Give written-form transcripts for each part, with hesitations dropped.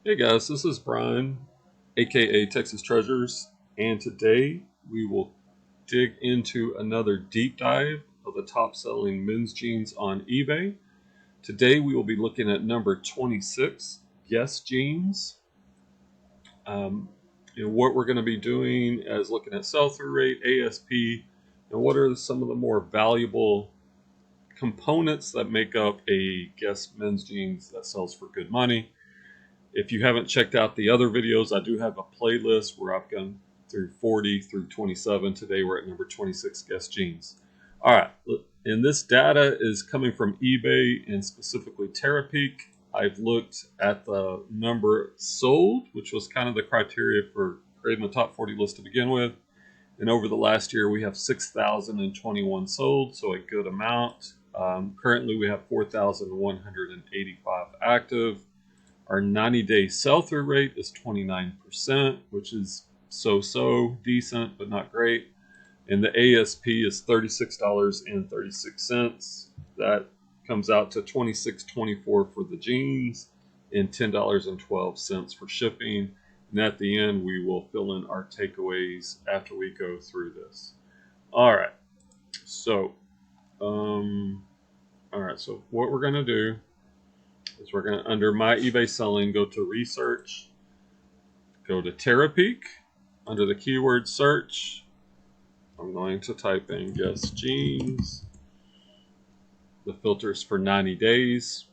Hey guys, this is Brian, aka Texas Treasures, and today we will dig into another deep dive of the top selling men's jeans on eBay. Today we will be looking at number 26, Guess Jeans. Um, and what we're going to be doing is looking at sell through rate, ASP, and what are some of the more valuable components that make up a Guess men's jeans that sells for good money. If you haven't checked out the other videos, I do have a playlist where I've gone through 40 through 27. Today we're at number 26, Guess Jeans. All right, and this data is coming from eBay and specifically Terapeak. I've looked at the number sold, which was kind of the criteria for creating the top 40 list to begin with. And over the last year, we have 6,021 sold, so a good amount. Currently, we have 4,185 active. Our 90-day sell-through rate is 29%, which is so-so decent, but not great. And the ASP is $36.36. That comes out to $26.24 for the jeans and $10.12 for shipping. And at the end, we will fill in our takeaways after we go through this. All right. So, So what we're going to do is we're going to, under my eBay selling, go to research, go to Terapeak. Under the keyword search, I'm going to type in Guess Jeans. The filters for 90 days.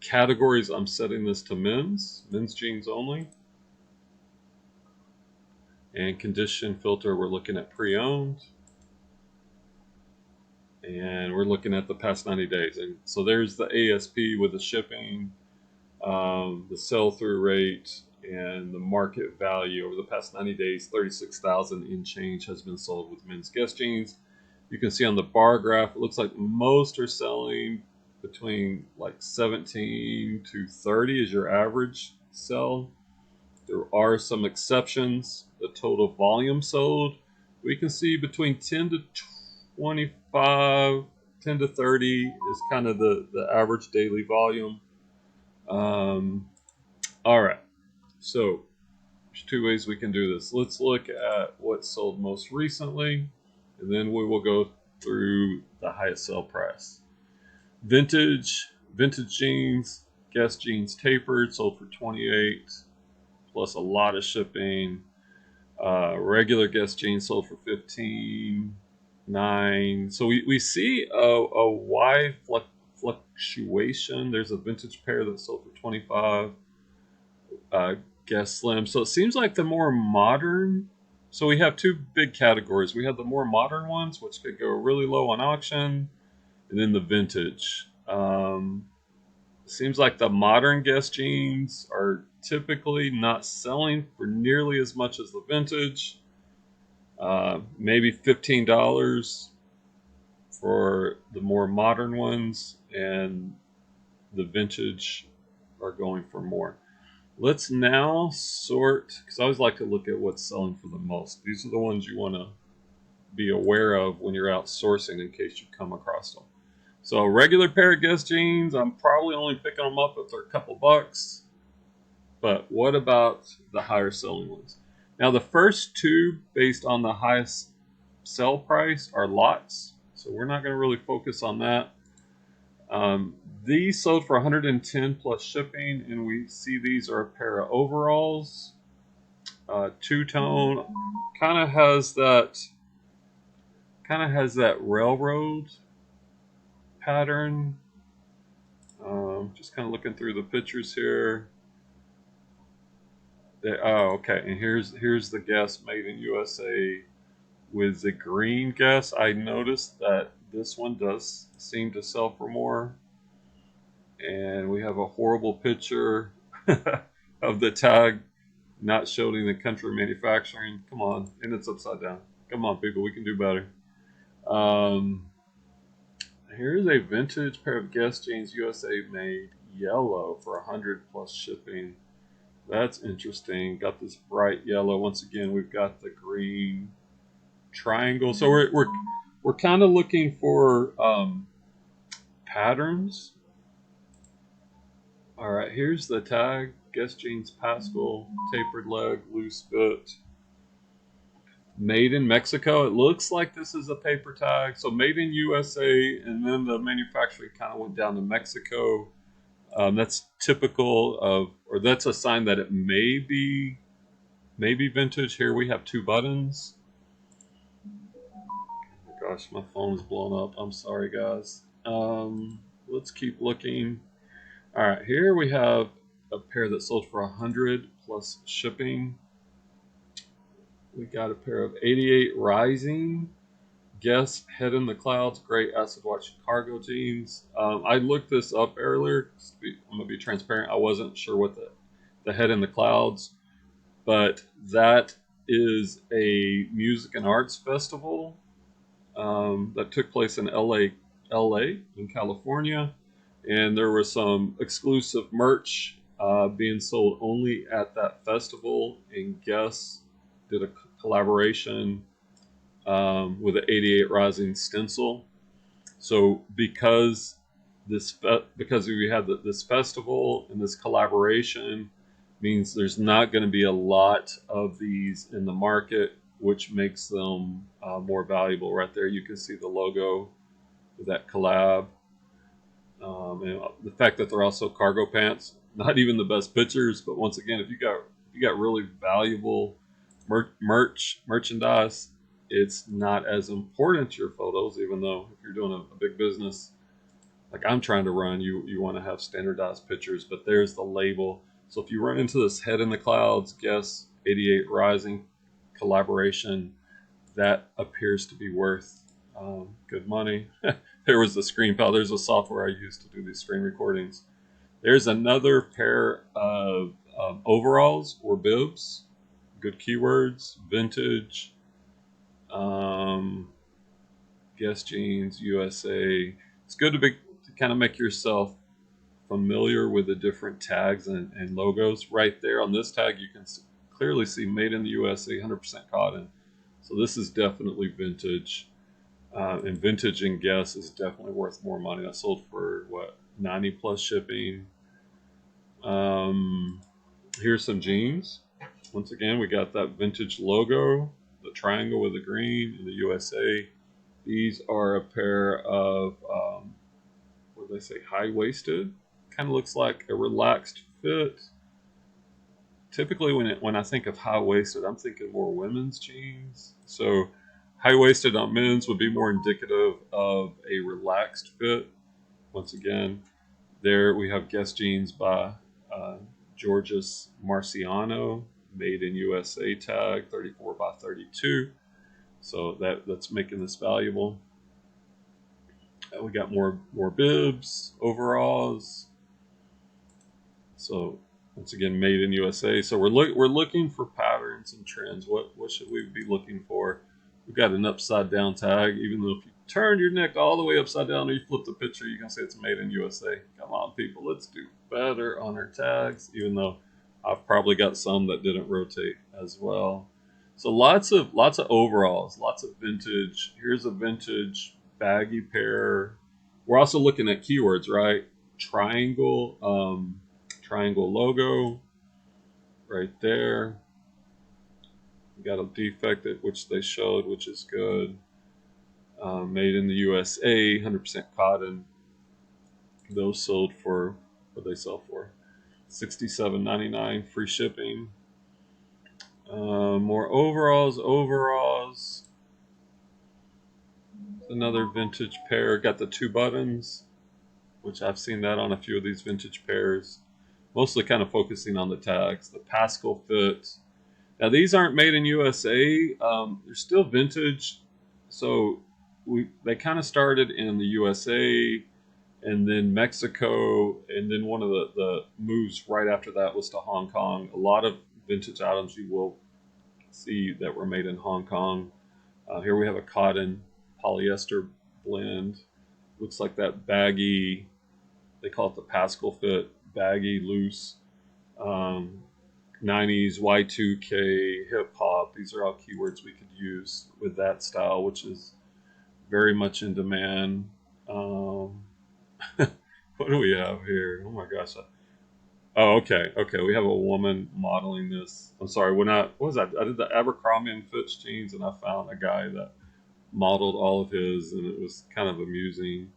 Categories, I'm setting this to men's jeans only. And condition filter, we're looking at pre-owned. And we're looking at the past 90 days. And so there's the ASP with the shipping, the sell-through rate, and the market value over the past 90 days. 36,000 in change has been sold with men's Guess jeans. You can see on the bar graph, it looks like most are selling between like 17 to 30 is your average sell. There are some exceptions. The total volume sold, we can see between 10 to 25, 10 to 30 is kind of the average daily volume. All right, so there's two ways we can do this. Let's look at what sold most recently, and then we will go through the highest sell price. Vintage jeans, Guess jeans tapered, sold for 28, plus a lot of shipping. Regular Guess jeans sold for 15, 9. So we see a wide fluctuation. There's a vintage pair that sold for 25. Guess slim. So it seems like the more modern. So we have two big categories. We have the more modern ones, which could go really low on auction, and then the vintage. Seems like the modern Guess jeans are typically not selling for nearly as much as the vintage. Maybe $15 for the more modern ones, and the vintage are going for more. Let's now sort, because I always like to look at what's selling for the most. These are the ones you want to be aware of when you're out sourcing in case you come across them. So a regular pair of Guess jeans, I'm probably only picking them up if they're a couple bucks. But what about the higher selling ones? Now the first two, based on the highest sell price, are lots. So we're not going to really focus on that. These sold for 110 plus shipping, and we see these are a pair of overalls. Two-tone, kind of has that railroad pattern. Just kind of looking through the pictures here. Okay, and here's the Guess made in USA with the green Guess. I noticed that this one does seem to sell for more. And we have a horrible picture of the tag not showing the country manufacturing. Come on, and it's upside down. Come on, people, we can do better. Um, Here's a vintage pair of Guess jeans USA made yellow for 100 plus shipping. That's interesting. Got this bright yellow. Once again, we've got the green triangle. So we're kind of looking for patterns. All right, here's the tag. Guess jeans Pascal, tapered leg, loose fit. Made in Mexico. It looks like this is a paper tag. So made in USA, and then the manufacturing kind of went down to Mexico. That's typical of, or that's a sign that it may be vintage. Here we have two buttons. Oh my gosh, my phone's blown up. I'm sorry, guys. Let's keep looking. All right, here we have a pair that sold for 100 plus shipping. We got a pair of 88 Rising. Guess Head in the Clouds, great acid wash cargo jeans. I looked this up earlier. I'm gonna be transparent. I wasn't sure what the Head in the Clouds, but that is a music and arts festival that took place in LA in California, and there was some exclusive merch being sold only at that festival. And Guess did a collaboration with an 88 Rising stencil. So because we had this festival and this collaboration means there's not going to be a lot of these in the market, which makes them more valuable. Right there, you can see the logo with that collab. And the fact that they're also cargo pants, not even the best pictures, but once again, if you got really valuable merchandise, it's not as important to your photos. Even though if you're doing a big business like I'm trying to run, you want to have standardized pictures. But there's the label. So if you run into this Head in the Clouds, Guess 88 Rising collaboration, that appears to be worth good money. There was the screen pal. There's a software I use to do these screen recordings. There's another pair of overalls or bibs. Good keywords. Vintage. Guess jeans USA. It's good to kind of make yourself familiar with the different tags and logos. Right there on this tag, you can clearly see Made in the USA, 100% cotton. So this is definitely vintage. And vintage and Guess is definitely worth more money. That sold for what, 90 plus shipping. Here's some jeans. Once again, we got that vintage logo, the triangle with the green in the USA. These are a pair of what do they say, high waisted. Kind of looks like a relaxed fit. Typically, when I think of high waisted, I'm thinking more women's jeans. So high waisted on men's would be more indicative of a relaxed fit. Once again, there we have Guess jeans by Georges Marciano, made in USA tag, 34 by 32. So that's making this valuable. We got more bibs, overalls. So once again, made in USA. So we're looking for patterns and trends. What should we be looking for? We've got an upside down tag. Even though if you turn your neck all the way upside down or you flip the picture, you can say it's made in USA. Come on, people, let's do better on our tags. Even though I've probably got some that didn't rotate as well. So lots of overalls, lots of vintage. Here's a vintage baggy pair. We're also looking at keywords, right? Triangle logo right there. We got a defect which they showed, which is good. Made in the USA, 100% cotton. Those sold for what they sell for, $67.99, free shipping. More overalls. Another vintage pair. Got the two buttons, which I've seen that on a few of these vintage pairs. Mostly kind of focusing on the tags. The Pascal fit. Now these aren't made in USA. They're still vintage. So they kind of started in the USA, and then Mexico, and then one of the moves right after that was to Hong Kong. A lot of vintage items you will see that were made in Hong Kong. Here we have a cotton polyester blend. Looks like that baggy, they call it the Pascal fit, baggy, loose, 90s, Y2K, hip hop. These are all keywords we could use with that style, which is very much in demand. What do we have here? Oh my gosh. Oh, okay, okay. We have a woman modeling this. I'm sorry. What was that? I did the Abercrombie and Fitch jeans, and I found a guy that modeled all of his, and it was kind of amusing.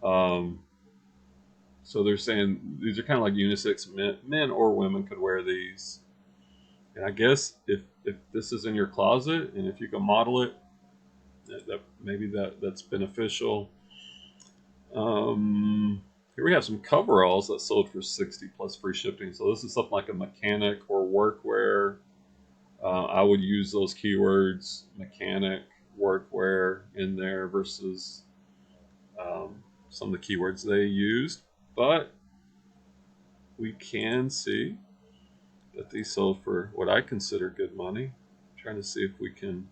Um, so they're saying these are kind of like unisex. Men or women could wear these. And I guess if this is in your closet and if you can model it, that maybe that's beneficial. Here we have some coveralls that sold for 60 plus free shipping. So this is something like a mechanic or workwear. I would use those keywords, mechanic, workwear, in there versus some of the keywords they used. But we can see that these sold for what I consider good money. I'm trying to see if we can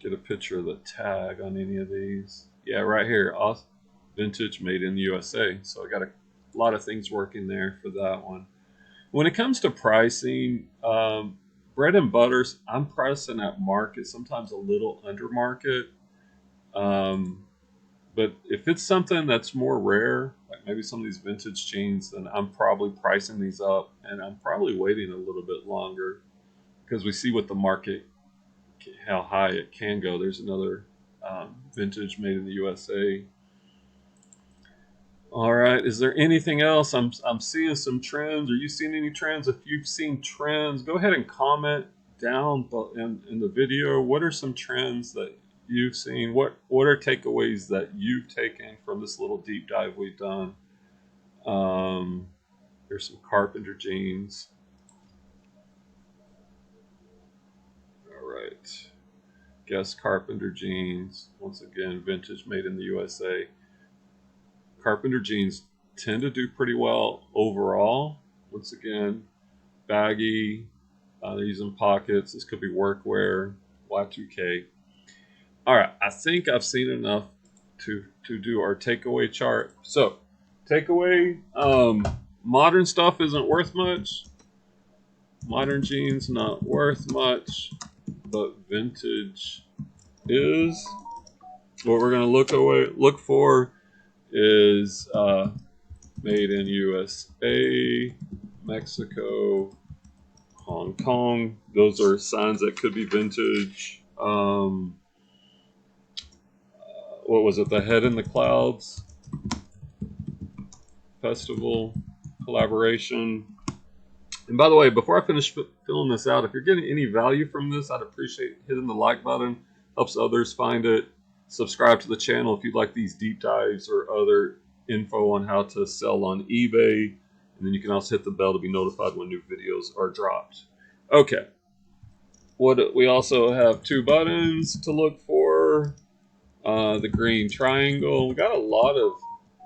get a picture of the tag on any of these. Yeah, right here, vintage made in the USA. So I got a lot of things working there for that one. When it comes to pricing, bread and butters, I'm pricing at market, sometimes a little under market. Um, but if it's something that's more rare, like maybe some of these vintage jeans, then I'm probably pricing these up, and I'm probably waiting a little bit longer because we see what the market, how high it can go. There's another vintage made in the USA. All right. Is there anything else? I'm seeing some trends. Are you seeing any trends? If you've seen trends, go ahead and comment down in the video. What are some trends that you've seen? What are takeaways that you've taken from this little deep dive we've done? Um, there's some carpenter jeans. All right. Guess carpenter jeans. Once again, vintage made in the USA. Carpenter jeans tend to do pretty well overall. Once again, baggy. They're using pockets. This could be workwear. Y2K. All right, I think I've seen enough to do our takeaway chart. So, takeaway: modern stuff isn't worth much. Modern jeans not worth much, but vintage is. What we're gonna look for is made in USA, Mexico, Hong Kong. Those are signs that could be vintage. What was it? The Head in the Clouds Festival collaboration. And by the way, before I finish filling this out, if you're getting any value from this, I'd appreciate hitting the like button. Helps others find it. Subscribe to the channel if you'd like these deep dives or other info on how to sell on eBay. And then you can also hit the bell to be notified when new videos are dropped. Okay. We also have two buttons to look for. The green triangle. We got a lot of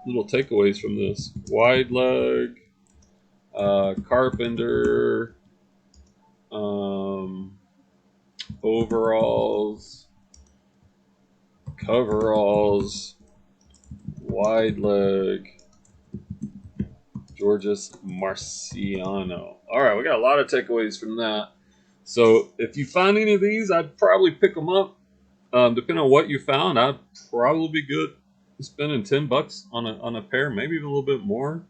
little takeaways from this. Wide leg, carpenter, overalls, coveralls, wide leg, Georges Marciano. All right, we got a lot of takeaways from that. So if you find any of these, I'd probably pick them up. Depending on what you found, I'd probably be good spending $10 on a pair, maybe even a little bit more,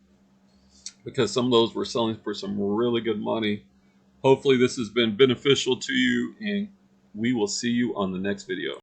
because some of those were selling for some really good money. Hopefully, this has been beneficial to you, and we will see you on the next video.